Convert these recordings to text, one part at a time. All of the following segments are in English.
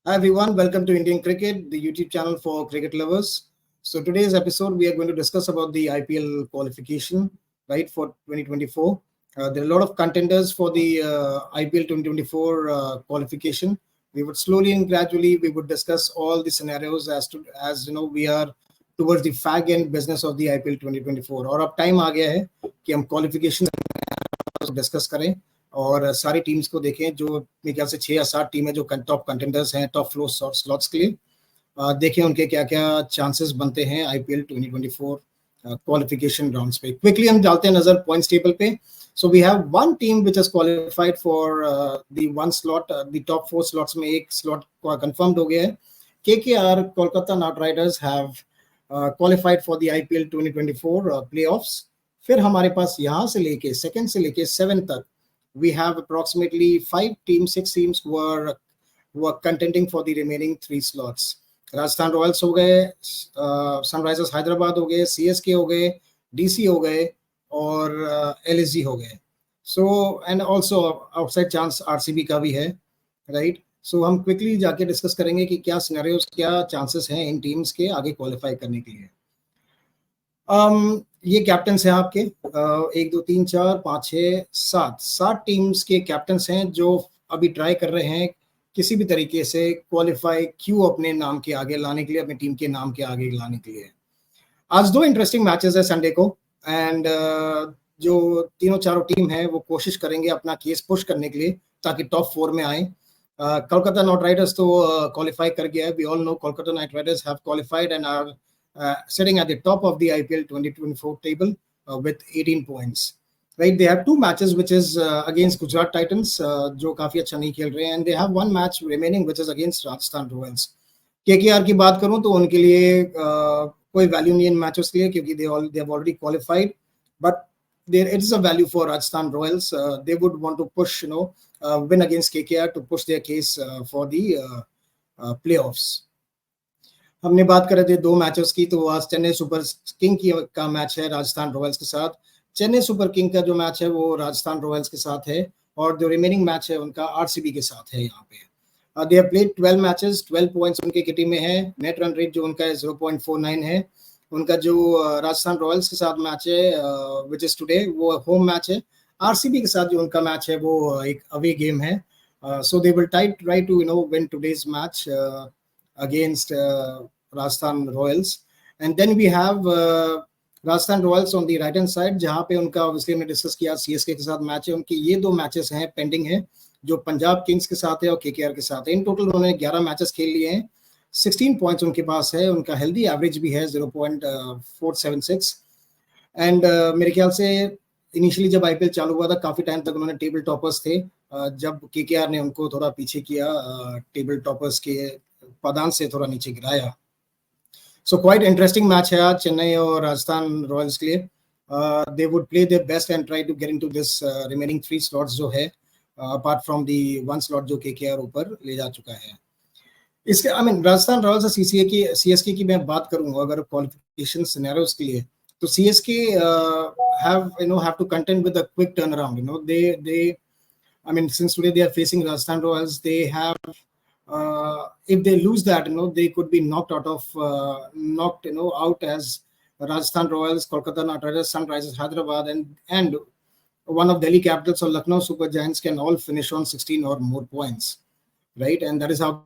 Hi everyone, welcome to Indian Cricket, the YouTube channel for cricket lovers. So today's episode, we are going to discuss about the IPL qualification, right, for 2024. There are a lot of contenders for the IPL 2024 qualification. We would slowly and gradually we would discuss all the scenarios as you know we are towards the fag end business of the IPL 2024. और अब time आ गया है कि हम qualification discuss करें और सारी teams को देखें जो मेरे ख्याल से 6 या 7 टीमें जो टॉप कंटेंडर्स हैं टॉप फ्लोर स्लॉट्स के लिए देखें उनके क्या क्या चांसेस बनते हैं आईपीएल 2024 क्वालिफिकेशन राउंड्स पे क्विकली हम डालते हैं नजर पॉइंट्स टेबल पे so we have one team which has qualified for the one slot the top 4 slots में एक स्लॉट कंफर्म्ड हो गया है KKR Kolkata knight riders have qualified for the IPL 2024 playoffs फिर हमारे पास यहाँ से लेके सेकंड से लेके 7 तक we have approximately 6 teams who are contending for the remaining 3 slots. Rajasthan Royals हो गए, सनराइजर्स हैदराबाद हो गए, सीएसके हो गए, डीसी हो गए और एलएसजी हो गए. So and also outside chance RCB का भी है, राइट. सो हम क्विकली जाके डिस्कस करेंगे कि क्या सिनेरियोस, क्या चांसेस हैं इन टीम्स के आगे क्वालिफाई करने के लिए. ये कैप्टन्स हैं आपके 1 2 3 4 5 6 7 टीम्स के कैप्टन्स हैं जो अभी ट्राई कर रहे हैं किसी भी तरीके से क्वालिफाई क्यों अपने नाम के आगे लाने के लिए, अपनी टीम के नाम के आगे लाने के लिए. आज 2 इंटरेस्टिंग मैचेस है संडे को एंड जो तीनों चारों टीम है वो कोशिश करेंगे अपना केस पुश करने के लिए ताकि टॉप 4 में आए. कोलकाता नाइट राइडर्स तो क्वालिफाई कर गया है. We all know Kolkata knight riders have qualified and are sitting at the top of the IPL 2024 table with 18 points. Right, they have 2 matches which is against Gujarat Titans जो काफी अच्छा नहीं खेल रहे हैं and they have 1 match remaining which is against Rajasthan Royals. KKR की बात करूं तो उनके लिए कोई वैल्यू नहीं इन मैचेस के लिए क्योंकि they have already qualified, but there it is a value for Rajasthan Royals. They would want to push, win against KKR to push their case for the playoffs. हमने बात कर रहे थे 2 मैचेस की, तो आज चेन्नई सुपर किंग का match है राजस्थान रॉयल्स के साथ. चेन्नई सुपर किंग का जो मैच है वो राजस्थान रॉयल्स के साथ है और जो रिमेनिंग मैच है उनका आरसीबी के साथ है. यहाँ पे they have played 12 matches, 12 points उनके किटी में है. नेट रन रेट जो उनका है 0.49 है. उनका जो राजस्थान रॉयल्स के साथ मैच है विच इज टुडे वो होम मैच है. आरसीबी के साथ जो उनका मैच है वो एक अवे गेम है. So they will try to win today's match against Rajasthan Royals. And then we have Rajasthan Royals on the right hand side जहाँ पे उनका obviously हमने डिस्कस किया सीएसके के साथ मैच है. उनके ये 2 मैचेस हैं पेंडिंग है जो पंजाब किंग्स के साथ है और केकेआर के साथ है. इन टोटल उन्होंने 11 मैचेस खेल लिए हैं. 16 पॉइंट्स उनके पास है. उनका हेल्दी एवरेज भी है 0.476 एंड मेरे ख्याल से इनिशियली जब आईपीएल चालू हुआ था काफी टाइम तक उन्होंने टेबल टॉपर्स थे. जब केकेआर ने उनको थोड़ा पीछे किया टेबल टॉपर्स के पदान से थोड़ा नीचे गिराया. सो क्वाइट इंटरेस्टिंग मैच है आज चेन्नई और राजस्थान रॉयल्स के लिए. They would play their best and try to get into this remaining 3 slots जो है अपार्ट फ्रॉम दी 1 स्लॉट जो केकेआर ऊपर ले जा चुका है. इसके राजस्थान रॉयल्स और सीएसके की मैं बात करूंगा अगर क्वालिफिकेशन सिनेरियोस के लिए तो CSK have to contend with a quick turnaround. They since today they are facing Rajasthan Royals, they have if they lose that, they could be knocked out as Rajasthan Royals, Kolkata Knight Riders, Sunrisers Hyderabad, and one of Delhi Capitals or Lucknow Super Giants can all finish on 16 or more points, right? And that is how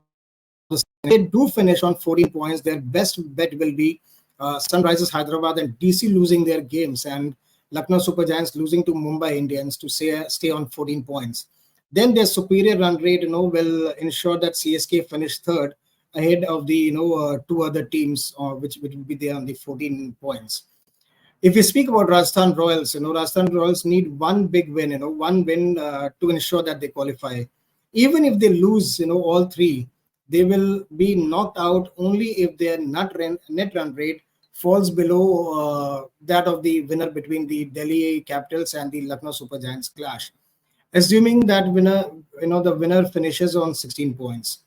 they do finish on 14 points. Their best bet will be Sunrisers Hyderabad and DC losing their games and Lucknow Super Giants losing to Mumbai Indians to stay on 14 points. Then their superior run rate, will ensure that CSK finish third ahead of the, 2 other teams, which will be there on the 14 points. If we speak about Rajasthan Royals, Rajasthan Royals need one big win, one win to ensure that they qualify. Even if they lose, all 3, they will be knocked out only if their net run rate falls below that of the winner between the Delhi Capitals and the Lucknow Super Giants clash. Assuming that the winner finishes on 16 points.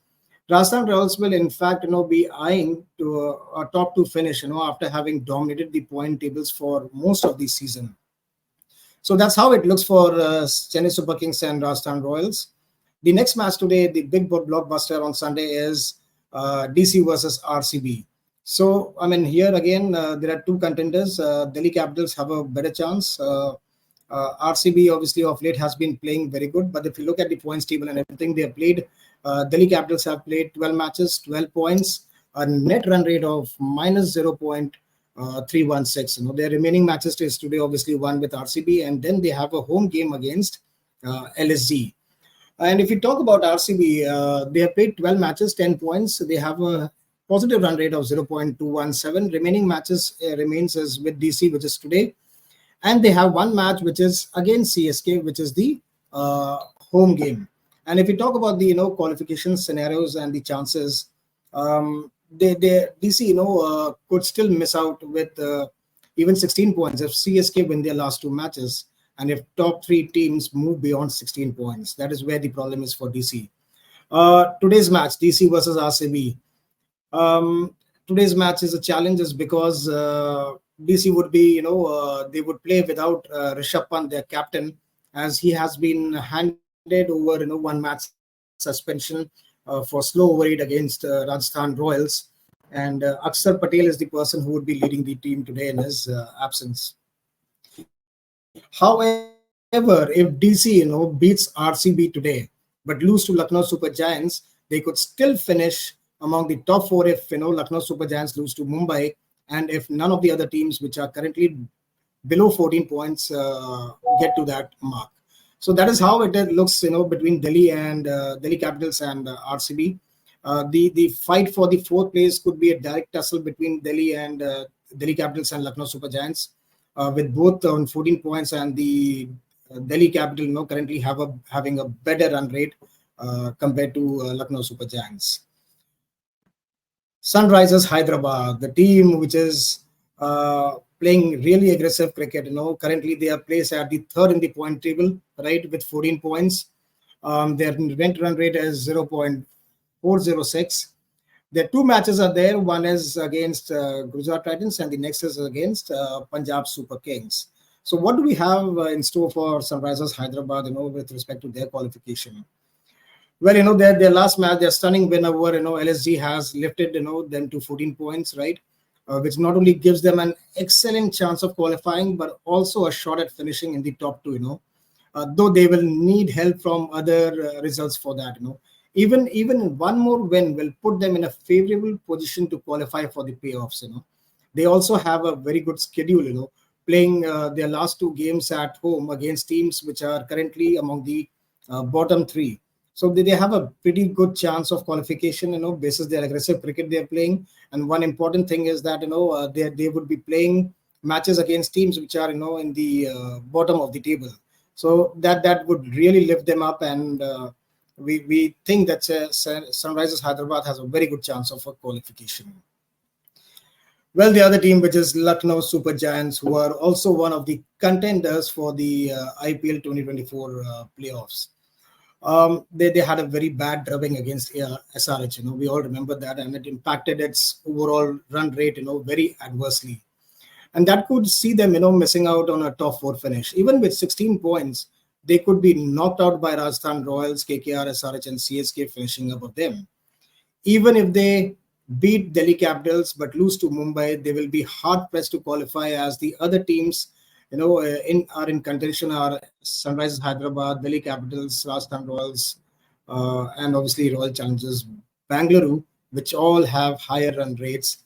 Rajasthan Royals will in fact, be eyeing to a top 2 finish, after having dominated the point tables for most of the season. So that's how it looks for Chennai Super Kings and Rajasthan Royals. The next match today, the big blockbuster on Sunday, is DC versus RCB. So, I mean, here again, there are two contenders. Delhi Capitals have a better chance. RCB, obviously, of late has been playing very good. But if you look at the points table and everything they have played, Delhi Capitals have played 12 matches, 12 points, a net run rate of minus 0.316. Their remaining matches is today, obviously, one with RCB, and then they have a home game against LSG. And if you talk about RCB, they have played 12 matches, 10 points. They have a positive run rate of 0.217. Remaining matches remains as with DC, which is today. And they have one match which is against CSK, which is the home game. And if you talk about the qualification scenarios and the chances, DC could still miss out with even 16 points if CSK win their last two matches, and if top three teams move beyond 16 points. That is where the problem is for DC. Today's match, DC versus RCB. Today's match is a challenge is because DC would be, they would play without Rishabh Pant, their captain, as he has been handed over, one match suspension for slow overeat against Rajasthan Royals. And Akshar Patel is the person who would be leading the team today in his absence. However, if DC, beats RCB today, but lose to Lucknow Super Giants, they could still finish among the top four if, Lucknow Super Giants lose to Mumbai, and if none of the other teams which are currently below 14 points get to that mark. So that is how it looks, between Delhi and Delhi Capitals and RCB. The fight for the fourth place could be a direct tussle between Delhi and Delhi Capitals and Lucknow Super Giants, with both on 14 points, and the Delhi Capital, currently having a better run rate compared to Lucknow Super Giants. Sunrisers Hyderabad, the team which is playing really aggressive cricket. Currently they are placed at the third in the point table, right, with 14 points. Their net run rate is 0.406. Their two matches are there. One is against Gujarat Titans, and the next is against Punjab Super Kings. So what do we have in store for Sunrisers Hyderabad, with respect to their qualification? Well, their last match, their stunning win over, LSG has lifted, them to 14 points, right? Which not only gives them an excellent chance of qualifying, but also a shot at finishing in the top two, though they will need help from other results for that, Even one more win will put them in a favorable position to qualify for the playoffs, They also have a very good schedule, playing their last two games at home against teams which are currently among the bottom three. So they have a pretty good chance of qualification, basis their aggressive cricket they're playing. And one important thing is that, they would be playing matches against teams which are, in the bottom of the table. So that would really lift them up. And we think that Sunrisers Hyderabad has a very good chance of a qualification. Well, the other team, which is Lucknow Super Giants, who are also one of the contenders for the IPL 2024 playoffs. They had a very bad drubbing against SRH. We all remember that, and it impacted its overall run rate, very adversely. And that could see them, missing out on a top four finish. Even with 16 points, they could be knocked out by Rajasthan Royals, KKR, SRH, and CSK finishing above them. Even if they beat Delhi Capitals but lose to Mumbai, they will be hard pressed to qualify, as the other teams are in contention are Sunrisers Hyderabad, Delhi Capitals, Rajasthan Royals, and obviously Royal Challengers Bangalore, which all have higher run rates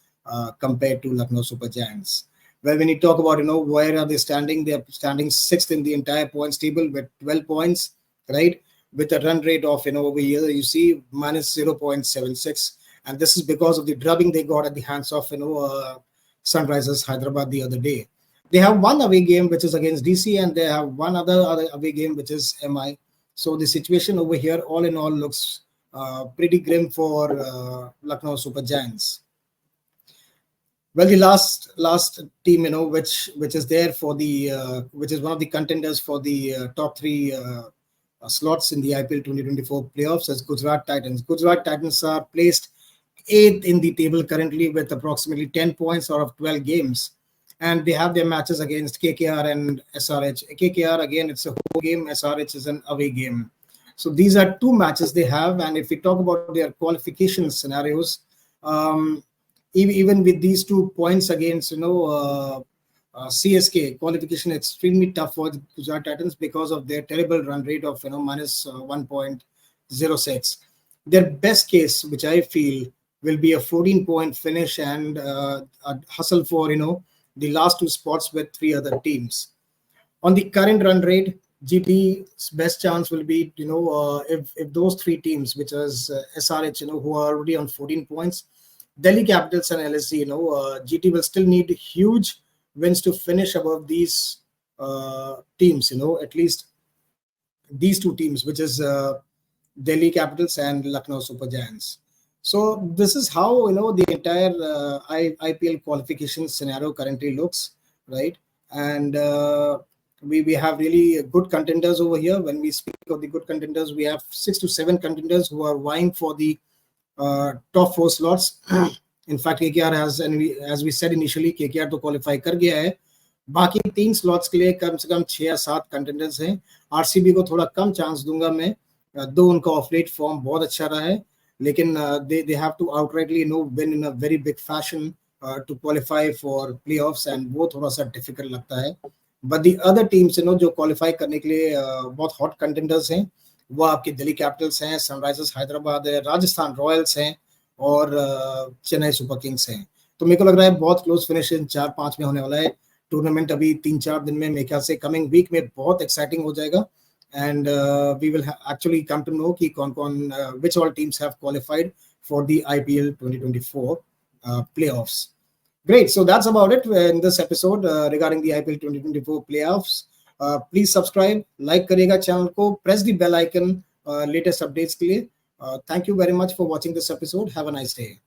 compared to Lucknow Super Giants. Well, when you talk about, where are they standing? They are standing sixth in the entire points table with 12 points, right? With a run rate of, over here, you see, minus 0.76. And this is because of the drubbing they got at the hands of, Sunrisers Hyderabad the other day. They have one away game, which is against DC, and they have one other away game, which is MI. So the situation over here, all in all, looks pretty grim for Lucknow Super Giants. Well, the last team, which is there for the, which is one of the contenders for the top three slots in the IPL 2024 playoffs, is Gujarat Titans. Gujarat Titans are placed 8th in the table currently with approximately 10 points out of 12 games. And they have their matches against KKR and SRH. KKR, again, it's a home game. SRH is an away game. So these are two matches they have, and if we talk about their qualification scenarios, um, even with these 2 points against CSK, qualification extremely tough for the Gujarat Titans because of their terrible run rate of minus 1.06. Their best case, which I feel will be a 14-point finish and a hustle for the last two spots with three other teams. On the current run rate, GT's best chance will be, if those three teams, which is SRH, who are already on 14 points, Delhi Capitals and LSC, GT will still need huge wins to finish above these teams, at least these two teams, which is Delhi Capitals and Lucknow Super Giants. So this is how the entire IPL qualification scenario currently looks, right? And we have really good contenders over here. When we speak of the good contenders, we have 6 to 7 contenders who are vying for the top 4 slots. In fact, KKR has, and as we said initially, KKR तो qualify कर गया है. बाकी 3 slots के लिए कम से कम 6 या 7 contenders हैं. RCB को थोड़ा कम चांस दूंगा मैं, दो उनका ऑफ लेट फॉर्म बहुत अच्छा रहा है, लेकिन they have to outrightly win in a very big fashion to qualify for playoffs, and वो थोड़ा सा difficult लगता है. But the other teams जो क्वालिफाई करने के लिए बहुत हॉट कंटेंडर्स हैं, वो आपके दिल्ली कैपिटल्स हैं, सनराइजर्स हैदराबाद है, राजस्थान रॉयल्स हैं और चेन्नई सुपर किंग्स हैं. तो मेरे को लग रहा है बहुत क्लोज फिनिश इन 4-5 में होने वाला है. टूर्नामेंट अभी 3-4 दिन में, मेरे ख्याल से कमिंग वीक में बहुत एक्साइटिंग हो जाएगा, and we will actually come to know कि कौन which all teams have qualified for the IPL 2024 playoffs. Great. So that's about it in this episode regarding the IPL 2024 playoffs. Please subscribe, like करिएगा channel को, press the bell icon latest updates के लिए. Thank you very much for watching this episode. Have a nice day.